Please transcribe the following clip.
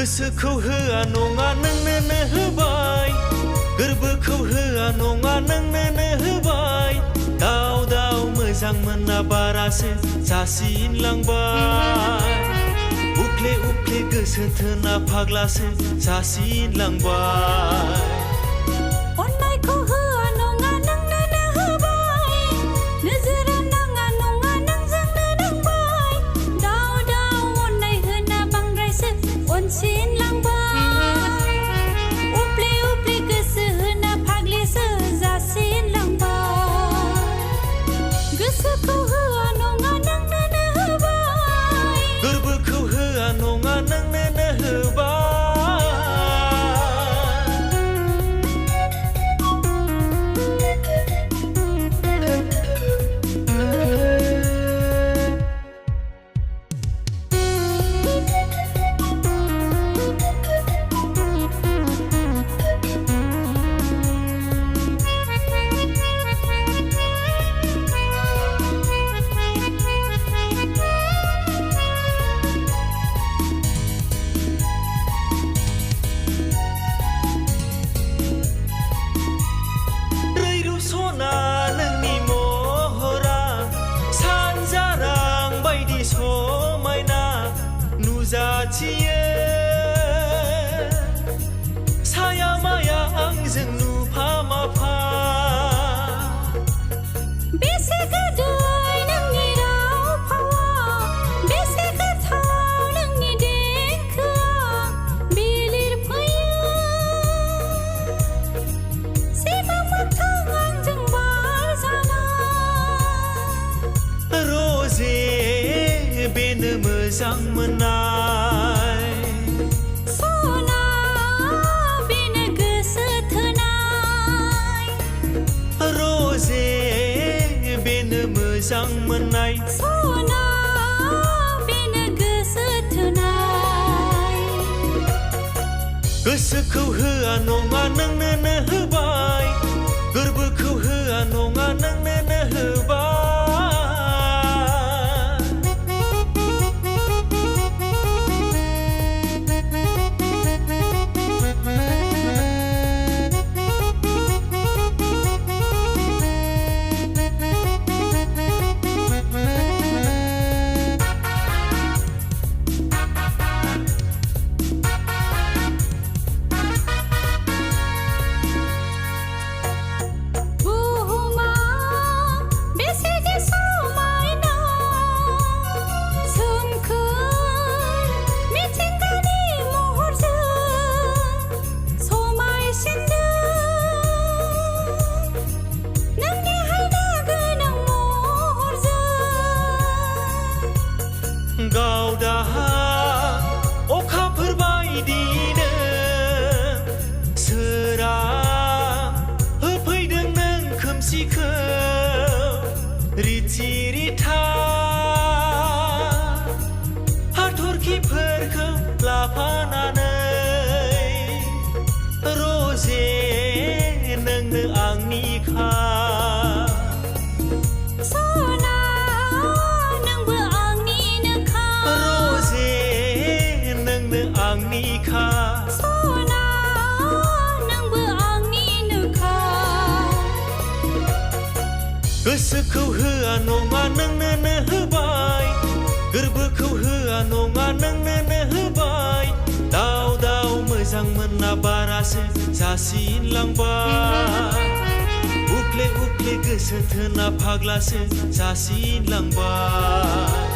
गोसोखौ होआ नङा नोंनो होबाय गोरबोखौ होआ नङा नोंनो होबाय दाव दाव मोजां मोनना बारासो जासिनलांबाय उफ्ले उफ्ले गोसो थोना फाग्लासो जासिनलांबाय नुजाथियो साया माया आंजों नुफा माफा बेसे गोदै नोंनि राव फावा बेसे गोथाव नोंनि देंखोआ बिलिरफैयो सेबां मोगथां आंजों बारजानाय रजे बेनो मोजां मोननाय सना बेनो गोसो थोनाय रजे बेनो मोजां मोननाय सना बेनो गोसो थोनाय गोसोखौ होआ नङा नोंनो होबाय गोरबोखौ होआ नङा नोंनो होबाय गावदाहा अखाफोर बायदिनो सोरां होफैदों नों खोमसिखौ रिथि रिथा हाथरखिफोरखौ लाफानानै रजे नोंनो आंनिखा आंनिखा सना नोंबो आंनिनोखा गोसोखौ होआ नङा नोंनो होबाय गोरबोखौ होआ नङा नोंनो होबाय दाव दाव मोजां मोनना बारासो जासिनलांबाय उफ्ले उफ्ले गोसो थोना फाग्लासो जासिनलांबाय